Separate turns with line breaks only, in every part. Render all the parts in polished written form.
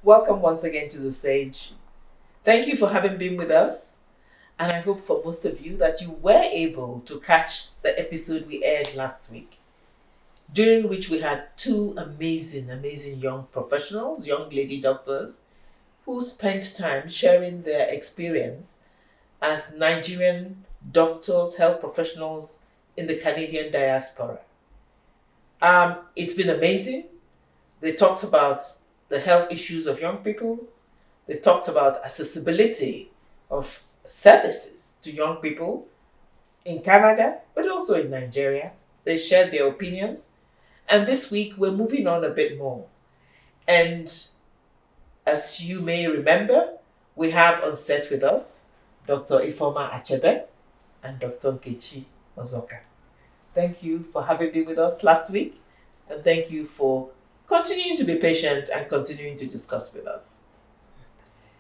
Welcome once again to the Sage. Thank you for having been with us. And I hope for most of you that you were able to catch the episode we aired last week, during which we had two amazing young professionals, young lady doctors, who spent time sharing their experience as Nigerian doctors, health professionals in the Canadian diaspora. It's been amazing. They talked about the health issues of young people. They talked about accessibility of services to young people in Canada, but also in Nigeria. They shared their opinions. And this week, we're moving on a bit more. And as you may remember, we have on set with us Dr. Ifoma Achebe and Dr. Kechi Ogbuagu. Thank you for having been with us last week, and thank you for continuing to be patient and continuing to discuss with us.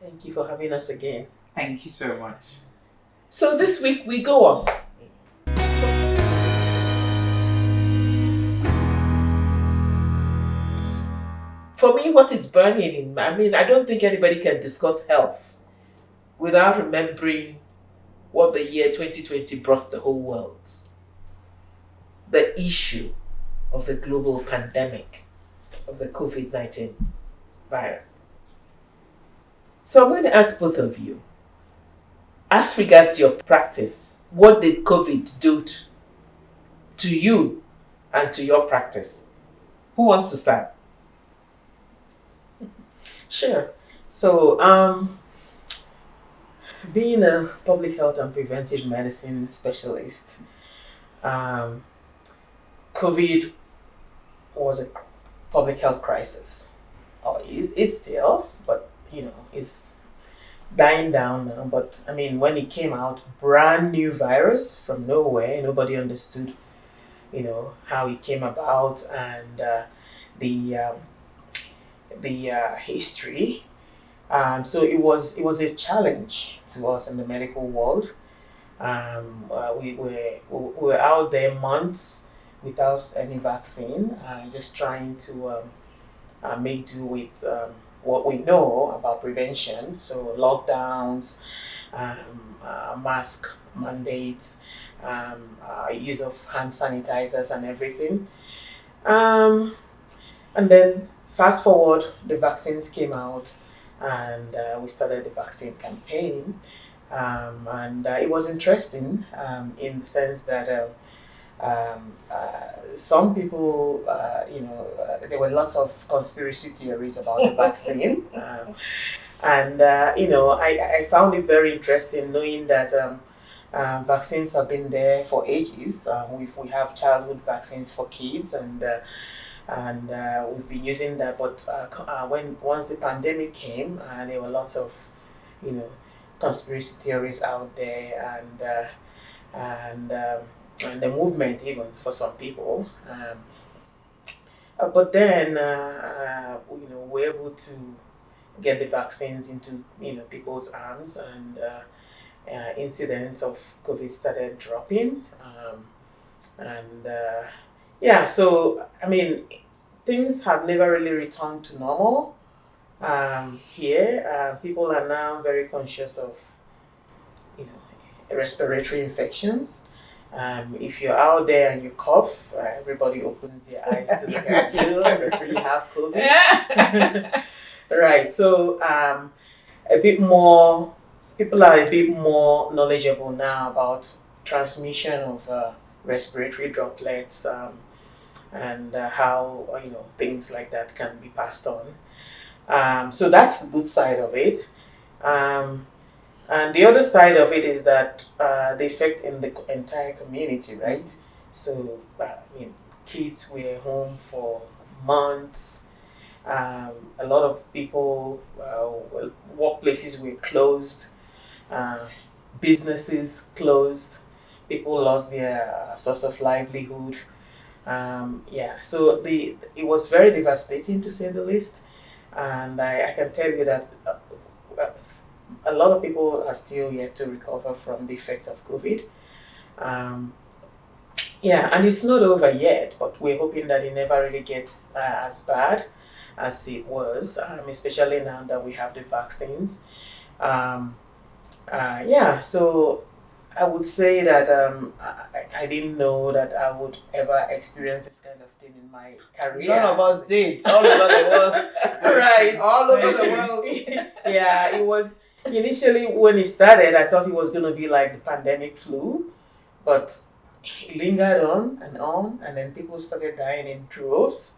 Thank you for having us again.
Thank you so much.
So this week we go on. For me, what is burning in I don't think anybody can discuss health without remembering what the year 2020 brought the whole world. The issue of the global pandemic of the COVID-19 virus. So I'm going to ask both of you, as regards your practice, what did COVID do to you and to your practice? Who wants to start?
Sure. So, being a public health and preventive medicine specialist, COVID was a public health crisis. Oh, it's still, but it's dying down now. But when it came out, brand new virus from nowhere, nobody understood, how it came about and the history. So it was a challenge to us in the medical world. We were out there months without any vaccine, just trying to make do with what we know about prevention. So lockdowns, mask mandates, use of hand sanitizers and everything. And then fast forward, the vaccines came out and we started the vaccine campaign. And it was interesting in the sense that some people, there were lots of conspiracy theories about the vaccine. I found it very interesting knowing that vaccines have been there for ages. We have childhood vaccines for kids and we've been using that. But once the pandemic came, there were lots of, conspiracy theories out there and the movement even for some people. But then, we're able to get the vaccines into people's arms, and incidents of COVID started dropping. So things have never really returned to normal. Here, people are now very conscious of, respiratory infections. If you're out there and you cough, everybody opens their eyes to look at you and they see you have COVID. Right. So people are a bit more knowledgeable now about transmission of respiratory droplets and how things like that can be passed on. So that's the good side of it. And the other side of it is that the effect in the entire community, right? So, kids were home for months. A lot of people, workplaces were closed, businesses closed, people lost their source of livelihood. So it was very devastating, to say the least. And I can tell you that a lot of people are still yet to recover from the effects of COVID. And it's not over yet, but we're hoping that it never really gets as bad. as it was, especially now that we have the vaccines. Um, so I would say that I didn't know that I would ever experience this kind of thing in my career.
None of us did. All over the world.
Right.
All over the world.
Yeah, it was initially when it started, I thought it was going to be like the pandemic flu, but it lingered on, and then people started dying in droves,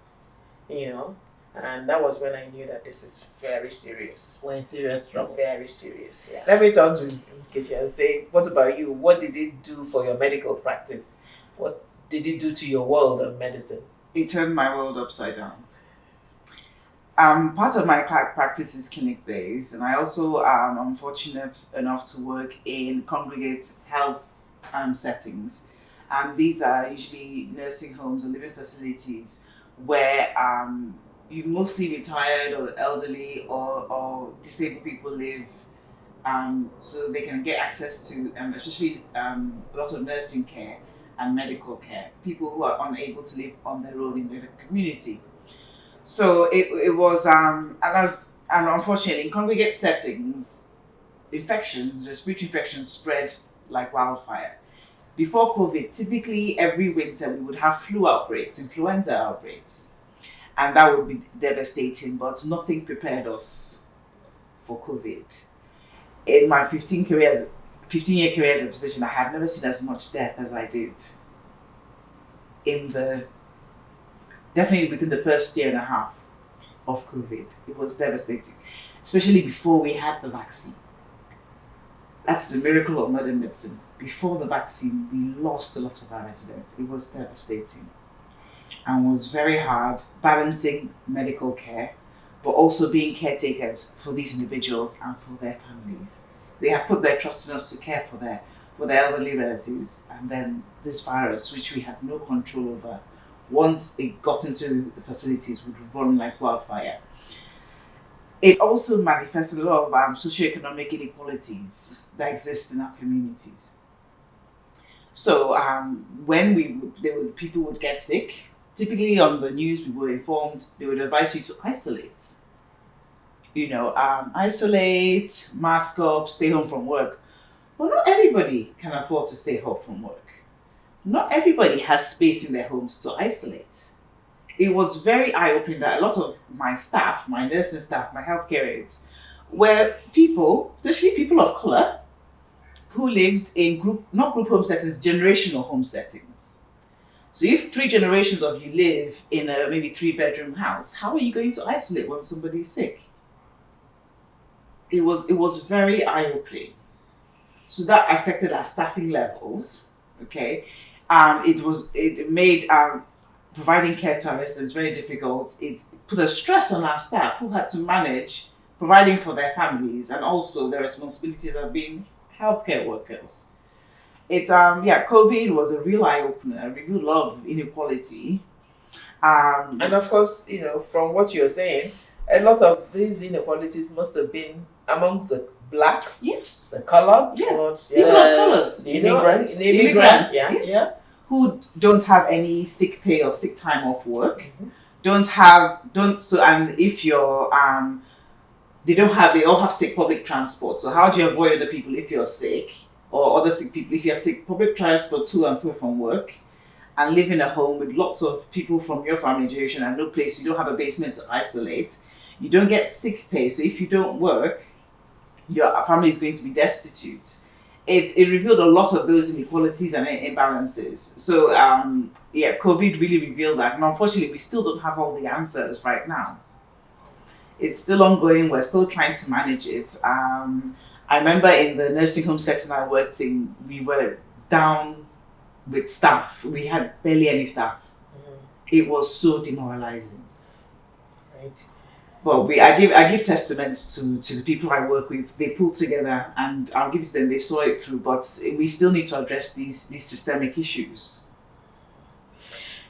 you know, and that was when I knew that this is very serious.
We're in serious trouble.
Very serious, yeah.
Let me turn to Kechi and say, what about you? What did it do for your medical practice? What did it do to your world of medicine?
It turned my world upside down. Part of my practice is clinic-based, and I also am fortunate enough to work in congregate health settings. These are usually nursing homes or living facilities where you mostly retired or elderly or disabled people live, so they can get access to especially a lot of nursing care and medical care, people who are unable to live on their own in their community. So it was, and unfortunately in congregate settings, respiratory infections spread like wildfire. Before COVID, typically every winter we would have flu outbreaks, influenza outbreaks, and that would be devastating, but nothing prepared us for COVID. In my 15-year career as a physician, I have never seen as much death as I did definitely within the first year and a half of COVID. It was devastating, especially before we had the vaccine. That's the miracle of modern medicine. Before the vaccine, we lost a lot of our residents. It was devastating and was very hard balancing medical care, but also being caretakers for these individuals and for their families. They have put their trust in us to care for their elderly relatives, and then this virus, which we had no control over, once it got into the facilities, would run like wildfire. It also manifested a lot of socioeconomic inequalities that exist in our communities. So when people would get sick, typically on the news we were informed, they would advise you to isolate. Isolate, mask up, stay home from work. But not everybody can afford to stay home from work. Not everybody has space in their homes to isolate. It was very eye-opening that a lot of my staff, my nursing staff, my healthcare aides, were people, especially people of color, who lived in not group home settings, generational home settings. So if 3 generations of you live in a maybe 3-bedroom house, how are you going to isolate when somebody's sick? It was very eye-opening. So that affected our staffing levels. Okay, it made providing care to our residents very difficult. It put a stress on our staff who had to manage providing for their families and also their responsibilities of being healthcare workers. COVID was a real eye-opener, revealed a lot of inequality.
And of course, from what you're saying, a lot of these inequalities must have been amongst the blacks,
yes,
the colored,
people of colors,
the immigrants,
yeah, who don't have any sick pay or sick time off work, and if you're they all have to take public transport. So how do you avoid other people if you're sick, or other sick people if you have to take public transport to and from work, and live in a home with lots of people from your family generation and no place, you don't have a basement to isolate, you don't get sick pay, so if you don't work, your family is going to be destitute. It revealed a lot of those inequalities and imbalances. So COVID really revealed that, and unfortunately we still don't have all the answers right now. It's still ongoing, we're still trying to manage it. I remember in the nursing home setting I worked in, we were down with staff. We had barely any staff. It was so demoralizing.
Right.
Well, I give testaments to the people I work with. They pulled together, and I'll give it to them. They saw it through, but we still need to address these systemic issues.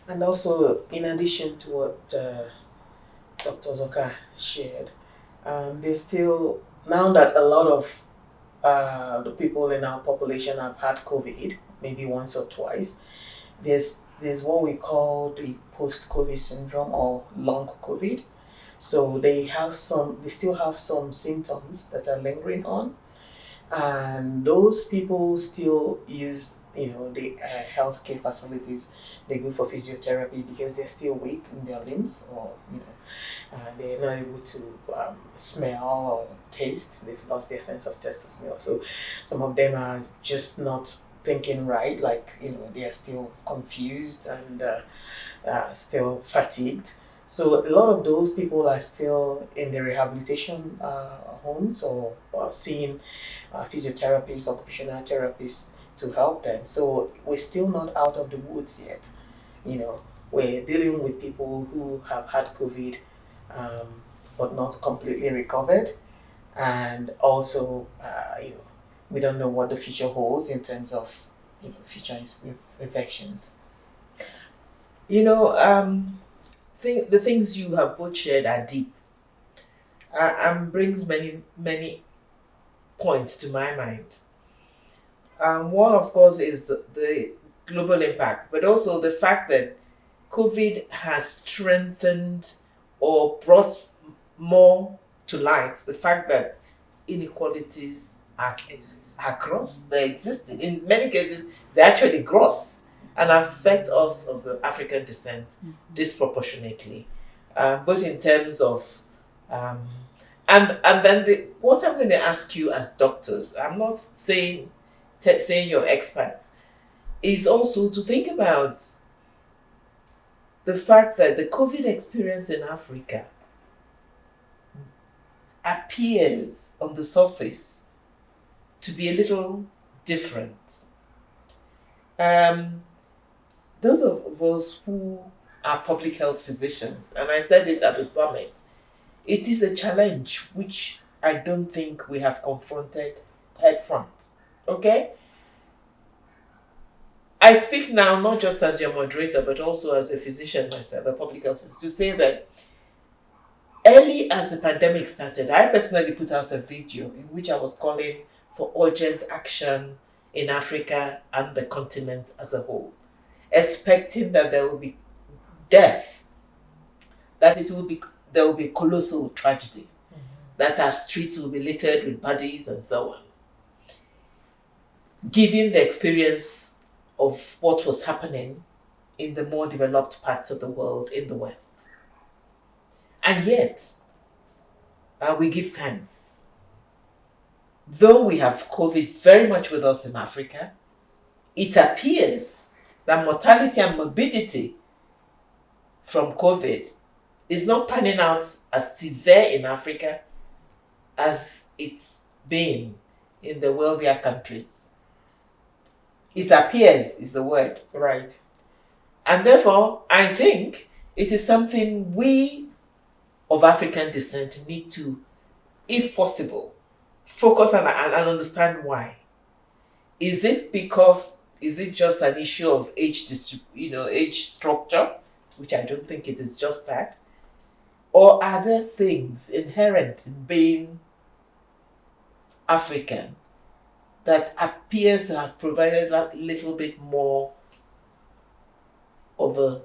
And also, in addition to what Dr. Zoka shared, there's still, now that a lot of the people in our population have had COVID, maybe once or twice, there's what we call the post-COVID syndrome or long COVID. So they still have some symptoms that are lingering on, and those people still use the healthcare facilities. They go for physiotherapy because they're still weak in their limbs, or they're not able to smell or taste. They've lost their sense of taste or smell. So some of them are just not thinking right, like they are still confused and still fatigued. So a lot of those people are still in the rehabilitation homes, or seeing physiotherapists, occupational therapists to help them. So we're still not out of the woods yet. We're dealing with people who have had COVID, but not completely recovered, and also we don't know what the future holds in terms of future infections.
The things you have both shared are deep, and brings many points to my mind. One, of course, is the global impact, but also the fact that COVID has strengthened or brought more to light the fact that inequalities are gross. They exist. In many cases, they're actually gross and affect us of the African descent disproportionately, both in terms of and then what I'm going to ask you as doctors. I'm not saying you're experts, is also to think about the fact that the COVID experience in Africa appears on the surface to be a little different. Those of us who are public health physicians, and I said it at the summit, it is a challenge which I don't think we have confronted head front. Okay? I speak now not just as your moderator, but also as a physician myself, a public health physician, to say that early as the pandemic started, I personally put out a video in which I was calling for urgent action in Africa and the continent as a whole, expecting that there will be death, that there will be colossal tragedy, that our streets will be littered with bodies and so on. Given the experience of what was happening in the more developed parts of the world in the West. And yet, we give thanks. Though we have COVID very much with us in Africa, it appears that mortality and morbidity from COVID is not panning out as severe in Africa as it's been in the wealthier countries. It appears is the word.
Right.
And therefore, I think it is something we of African descent need to, if possible, focus on and understand why. Is it just an issue of age structure, which I don't think it is just that, or are there things inherent in being African that appears to have provided a little bit more of a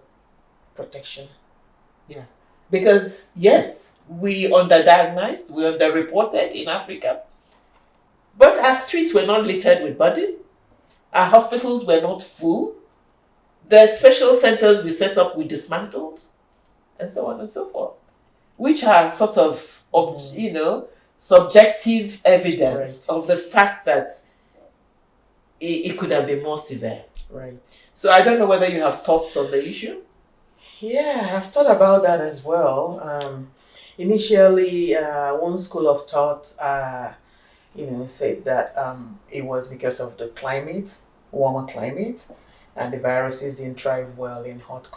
protection?
Yeah. Because yes, we underdiagnosed, we underreported in Africa. But our streets were not littered with bodies. Our hospitals were not full. The special centers we set up, we dismantled, and so on and so forth. Which are sort of, subjective evidence of the fact that it could have been more severe.
Right.
So I don't know whether you have thoughts on the issue.
Yeah, I've thought about that as well. Initially, one school of thought, said that it was because of the climate, warmer climate, and the viruses didn't thrive well in hot,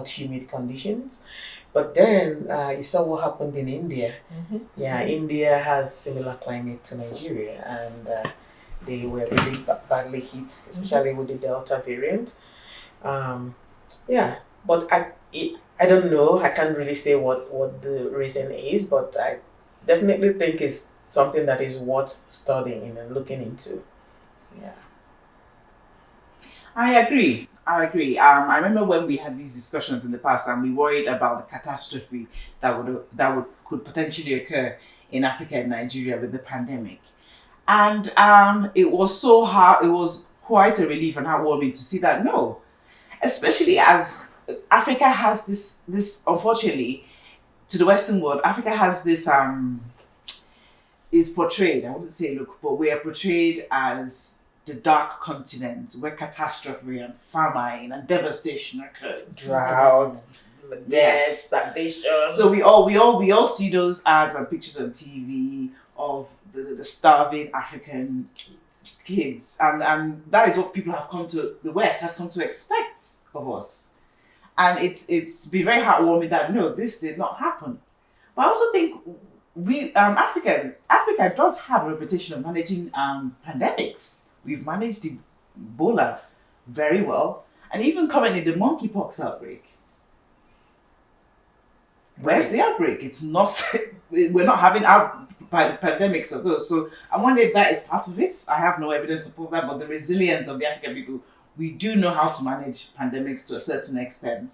humid conditions. But then you saw what happened in India.
Mm-hmm.
Yeah, India has similar climate to Nigeria, and they were really badly hit, especially with the Delta variant. But I don't know. I can't really say what the reason is, but I definitely think it's something that is worth studying and looking into. Yeah.
I agree. I agree. I remember when we had these discussions in the past, and we worried about the catastrophe that would could potentially occur in Africa and Nigeria with the pandemic. And it was so hard. It was quite a relief and heartwarming to see that no, especially as Africa has this unfortunately to the Western world, Africa has this is portrayed. I wouldn't say look, but we are portrayed as the dark continent where catastrophe and famine and devastation occurs.
Drought, death,
Yes.
starvation.
So we all see those ads and pictures on TV of the starving African kids, and that is what people have come to the West has come to expect of us, and it's been very heartwarming that no, this did not happen. But I also think Africa does have a reputation of managing pandemics. We've managed Ebola very well, and even currently the monkeypox outbreak. Where's the outbreak? It's not. We're not having pandemics of those. So I wonder if that is part of it. I have no evidence to support that, but the resilience of the African people, we do know how to manage pandemics to a certain extent.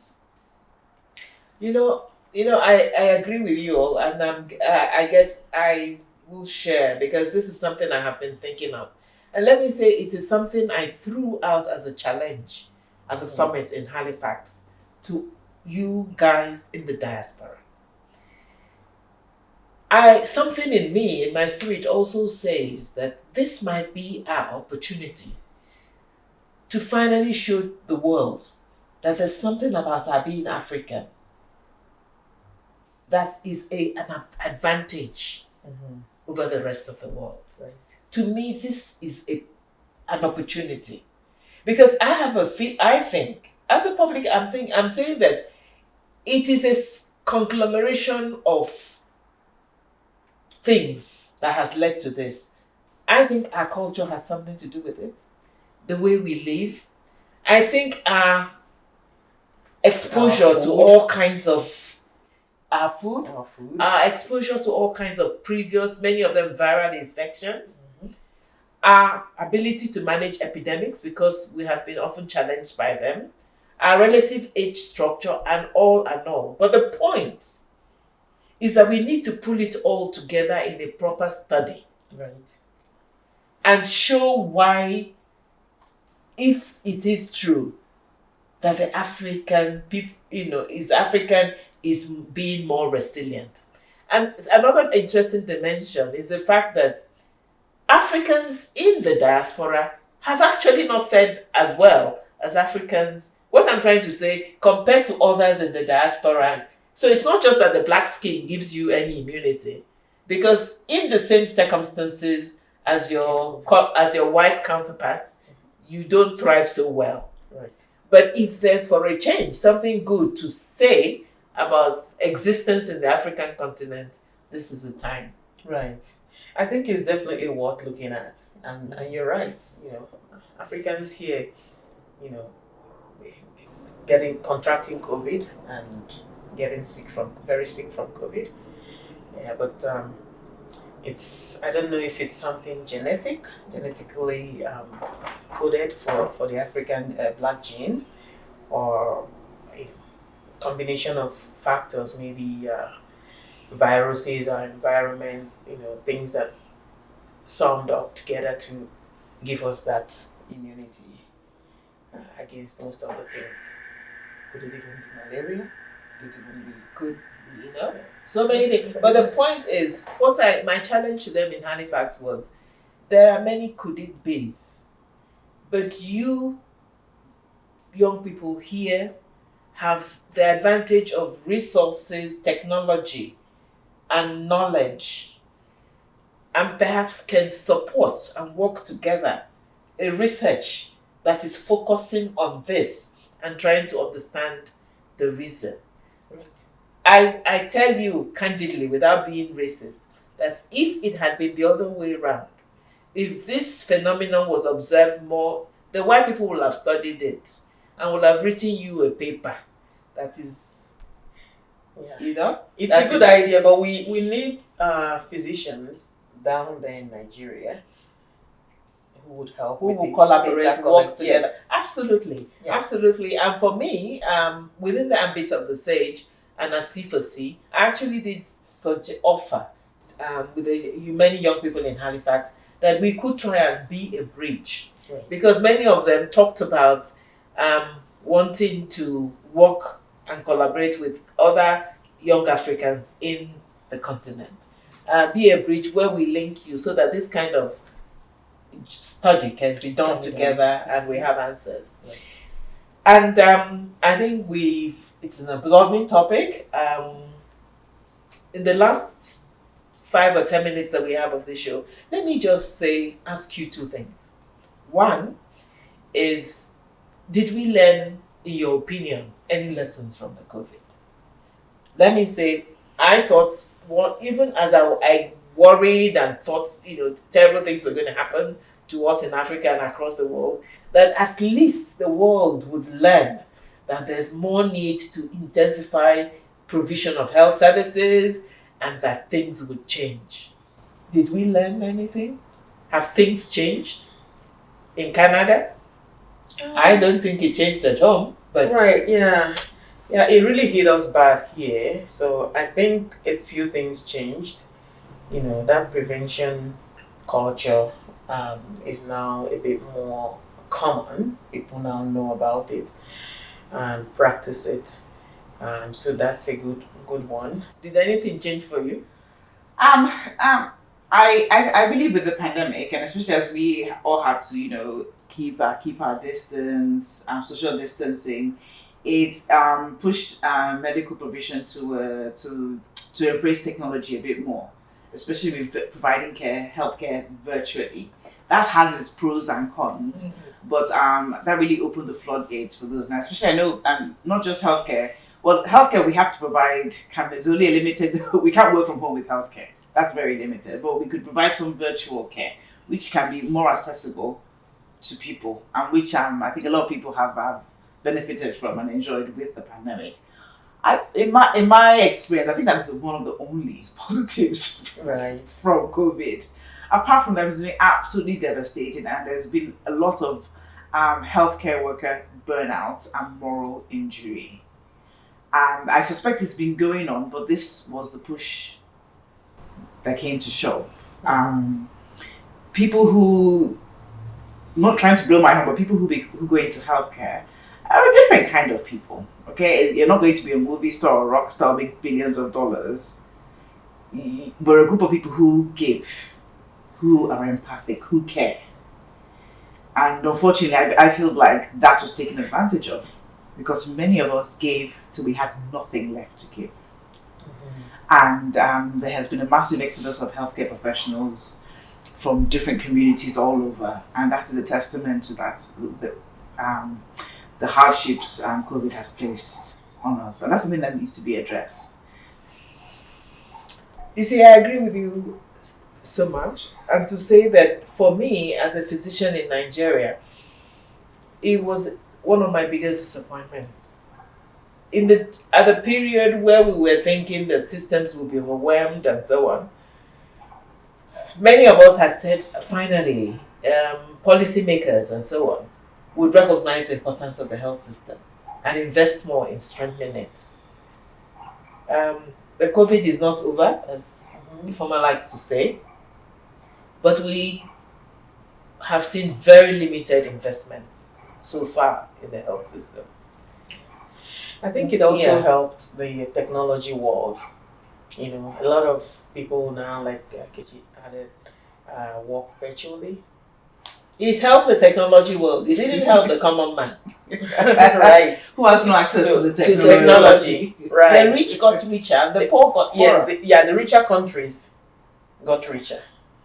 I agree with you all, and I will share because this is something I have been thinking of, and let me say it is something I threw out as a challenge at the summit in Halifax to you guys in the diaspora. Something in me, in my spirit, also says that this might be our opportunity to finally show the world that there's something about our being African that is an advantage over the rest of the world.
Right.
To me, this is an opportunity, because I think as a public, I'm saying that it is a conglomeration of things that has led to this. I think our culture has something to do with it, the way we live. I think our exposure to all kinds of our food, our exposure to all kinds of many of them viral infections, our ability to manage epidemics because we have been often challenged by them, our relative age structure, and all. But the point is that we need to pull it all together in a proper study.
Right.
And show why, if it is true that the African people, is being more resilient. And another interesting dimension is the fact that Africans in the diaspora have actually not fared as well as Africans. What I'm trying to say, compared to others in the diaspora. So it's not just that the black skin gives you any immunity, because in the same circumstances as your white counterparts, you don't thrive so well.
Right.
But if there's, for a change, something good to say about existence in the African continent, this is the time.
Right. I think it's definitely worth looking at. And you're right. Africans here, contracting COVID and getting very sick from COVID. Yeah, but I don't know if it's something genetically coded for the African black gene, or a combination of factors, maybe viruses or environment, things that summed up together to give us that immunity against most of the things. Could it even be malaria? Could it even be
so many things. But the point is, my challenge to them in Halifax was, there are many could it be's, but you young people here have the advantage of resources, technology, and knowledge, and perhaps can support and work together a research that is focusing on this and trying to understand the reason. I tell you candidly, without being racist, that if it had been the other way around, if this phenomenon was observed more, the white people will have studied it and will have written you a paper that is,
It's a good idea, but we need physicians down there in Nigeria who would help,
who
with
will
the
collaborate,
data
work
collect-
together.
yes.
Absolutely,
Yeah.
absolutely. And for me, within the ambit of the SAGE and as C4C, I actually did such offer with many young people in Halifax that we could try and be a bridge,
Right.
because many of them talked about wanting to work and collaborate with other young Africans in the continent. Be a bridge where we link you so that this kind of study can be done
Can be
together and we have answers.
Right.
And I think it's an absorbing topic. In the last 5 or 10 minutes that we have of this show, let me just ask you two things. One is, did we learn, in your opinion, any lessons from the COVID? Let me say, I thought, even as I worried and thought, terrible things were going to happen to us in Africa and across the world, that at least the world would learn that there's more need to intensify provision of health services and that things would change. Did we learn anything? Have things changed in Canada? I don't think it changed at home, but
Right, yeah. Yeah, it really hit us bad here. So I think a few things changed. That prevention culture is now a bit more common. People now know about it and practice it. So that's a good one.
did anything change for you?
I believe with the pandemic, and especially as we all had to, keep our distance, social distancing, it's pushed medical provision to embrace technology a bit more, especially with providing healthcare virtually. That has its pros and cons, but that really opened the floodgates for those. Now, especially I know, not just healthcare. Well, healthcare we have to provide is only a limited. We can't work from home with healthcare. That's very limited. But we could provide some virtual care, which can be more accessible to people, and which I think a lot of people have benefited from and enjoyed with the pandemic. In my experience, I think that's one of the only positives
Right.
from COVID. Apart from that, it's been absolutely devastating, and there's been a lot of healthcare worker burnout and moral injury. And I suspect it's been going on, but this was the push that came to shove. People who, not trying to blow my horn, but people who go into healthcare are a different kind of people. Okay, you're not going to be a movie star or rock star, make billions of dollars. We're a group of people who give, who are empathic, who care. And unfortunately, I feel like that was taken advantage of, because many of us gave till we had nothing left to give. And there has been a massive exodus of healthcare professionals from different communities all over, and that is a testament to that, the hardships COVID has placed on us, and that's something that needs to be addressed.
You see, I agree with you so much, and to say that for me as a physician in Nigeria, it was one of my biggest disappointments. At the period where we were thinking the systems would be overwhelmed and so on, many of us had said, finally, policymakers and so on would recognize the importance of the health system and invest more in strengthening it. The COVID is not over, as Ifeoma likes to say, but we have seen very limited investment so far in the health system.
I think it also
Yeah.
helped the technology world. A lot of people now, like Kechi added, work virtually.
It helped the technology world. It didn't help the common man.
Right.
Who has no access
So,
to the
to
technology?
Right.
The rich got richer and the poor got poorer.
Yes, the richer countries got richer.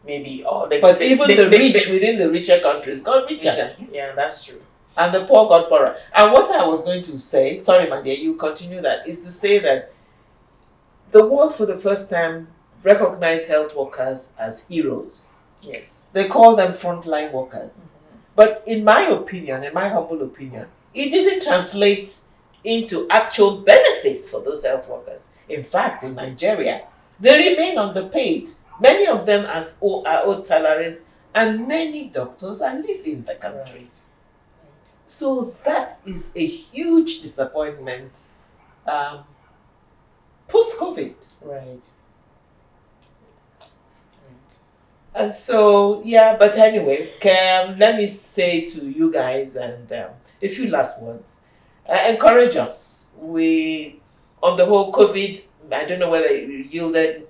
Maybe.
But even the rich within the richer countries got richer.
Yeah, that's true.
And the poor got poorer. And what I was going to say, sorry my dear, you continue that, is to say that the world for the first time recognized health workers as heroes.
Yes.
They call them frontline workers. But in my opinion, in my humble opinion, it didn't translate into actual benefits for those health workers. In fact, in Nigeria, they remain underpaid. Many of them are owed salaries and many doctors are leaving the country.
Right.
So that is a huge disappointment post-COVID.
Right.
And so, yeah, but anyway, let me say to you guys and a few last words. Encourage us. We, on the whole, COVID, I don't know whether it yielded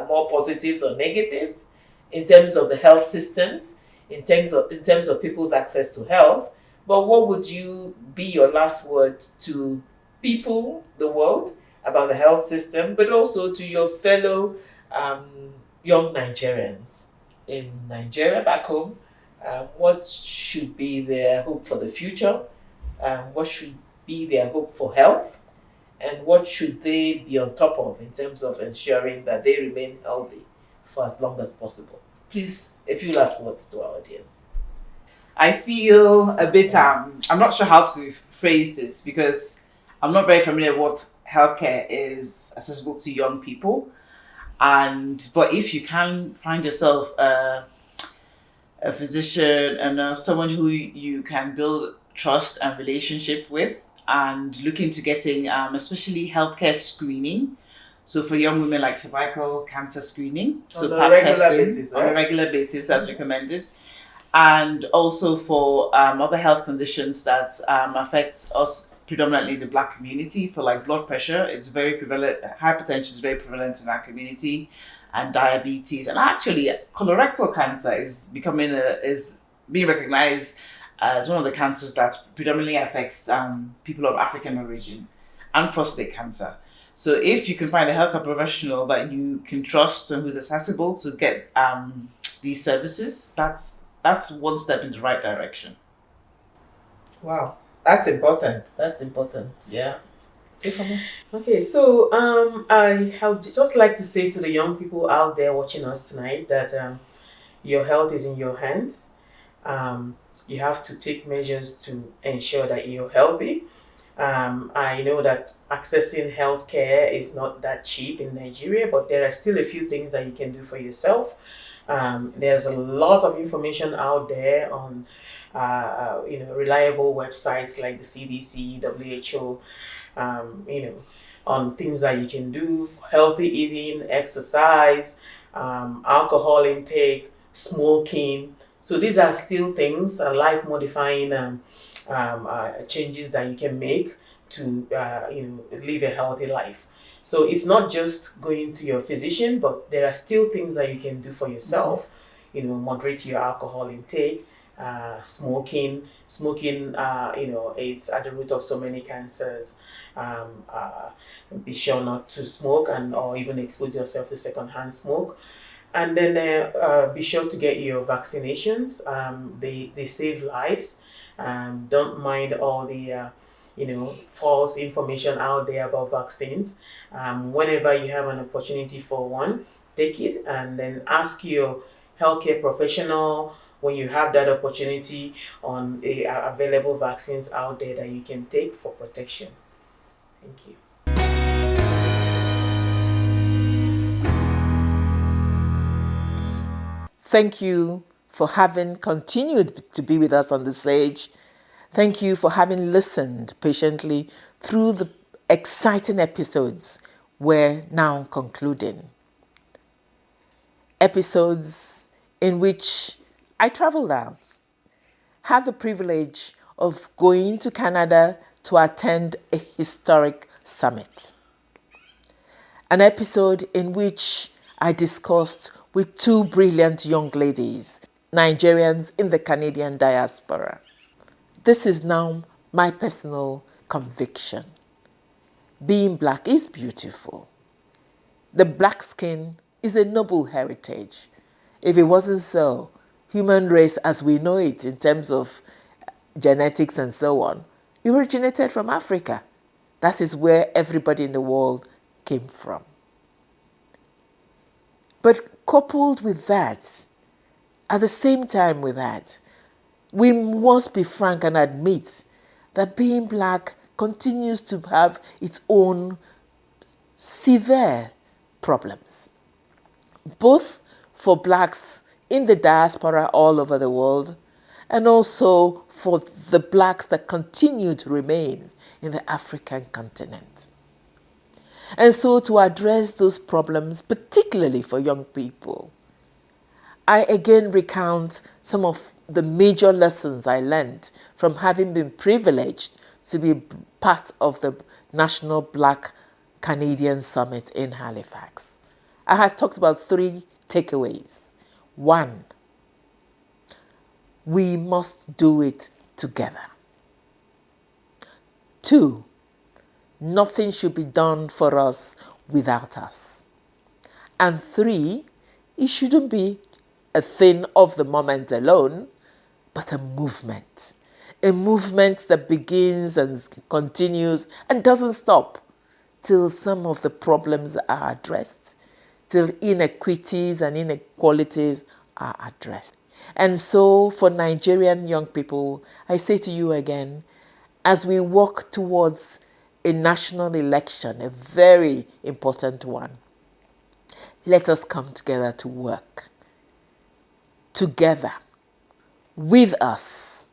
more positives or negatives in terms of the health systems, in terms of people's access to health. But what would you be your last word to people, the world, about the health system, but also to your fellow young Nigerians in Nigeria back home? What should be their hope for the future? What should be their hope for health? And what should they be on top of in terms of ensuring that they remain healthy for as long as possible? Please, a few last words to our audience.
I feel a bit, I'm not sure how to phrase this because I'm not very familiar with what healthcare is accessible to young people. But if you can find yourself a physician and someone who you can build trust and relationship with, and look into getting especially healthcare screening. So for young women, like cervical cancer screening, so
On a
pap
regular
testing
basis,
on a
right?
regular basis as recommended, and also for other health conditions that affect us predominantly in the Black community. For like blood pressure, it's very prevalent. Hypertension is very prevalent in our community, and diabetes, and actually colorectal cancer is being recognized as one of the cancers that predominantly affects people of African origin, and prostate cancer. So if you can find a healthcare professional that you can trust and who's accessible to get these services, that's one step in the right direction.
Wow, that's important. That's important. Yeah.
Okay, so I would just like to say to the young people out there watching us tonight that your health is in your hands. You have to take measures to ensure that you're healthy. I know that accessing healthcare is not that cheap in Nigeria, but there are still a few things that you can do for yourself. There's a lot of information out there on reliable websites like the CDC, WHO, on things that you can do: healthy eating, exercise, alcohol intake, smoking. So these are still things, life modifying changes that you can make to live a healthy life. So it's not just going to your physician, but there are still things that you can do for yourself. Moderate your alcohol intake, smoking. Smoking, it's at the root of so many cancers. Be sure not to smoke or even expose yourself to secondhand smoke. And then be sure to get your vaccinations. They save lives. Don't mind all the false information out there about vaccines. Whenever you have an opportunity for one, take it and then ask your healthcare professional when you have that opportunity on the available vaccines out there that you can take for protection. Thank you.
Thank you for having continued to be with us on the stage. Thank you for having listened patiently through the exciting episodes we're now concluding. Episodes in which I traveled out, had the privilege of going to Canada to attend a historic summit. An episode in which I discussed with two brilliant young ladies, Nigerians in the Canadian diaspora. This is now my personal conviction. Being Black is beautiful. The Black skin is a noble heritage. If it wasn't so, human race as we know it in terms of genetics and so on, originated from Africa. That is where everybody in the world came from. But coupled with that, at the same time with that, we must be frank and admit that being Black continues to have its own severe problems, both for Blacks in the diaspora all over the world, and also for the blacks that continue to remain in the African continent. And so to address those problems, particularly for young people, I again recount some of the major lessons I learned from having been privileged to be part of the National Black Canadian Summit in Halifax. I had talked about 3 takeaways. 1, we must do it together. 2, nothing should be done for us without us. And 3, it shouldn't be a thing of the moment alone, but a movement that begins and continues and doesn't stop till some of the problems are addressed, till inequities and inequalities are addressed. And so for Nigerian young people, I say to you again, as we walk towards a national election, a very important one, let us come together to work. Together, with us,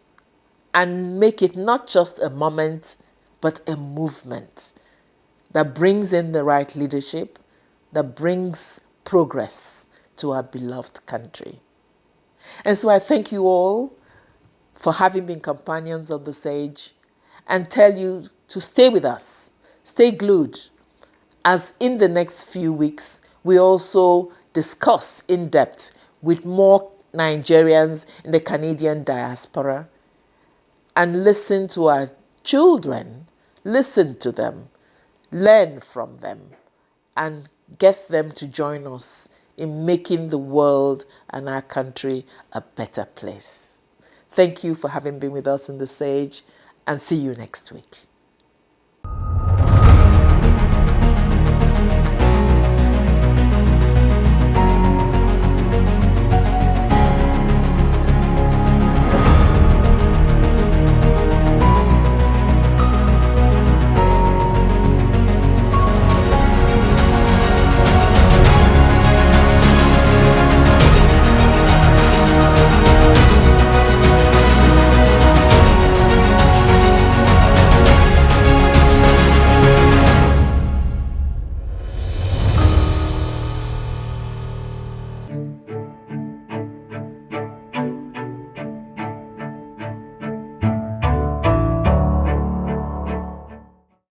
and make it not just a moment, but a movement that brings in the right leadership, that brings progress to our beloved country. And so I thank you all for having been companions on the Sage, and tell you to stay with us, stay glued, as in the next few weeks, we also discuss in depth with more Nigerians in the Canadian diaspora, and listen to our children, listen to them, learn from them, and get them to join us in making the world and our country a better place. Thank you for having been with us in the Sage, and see you next week.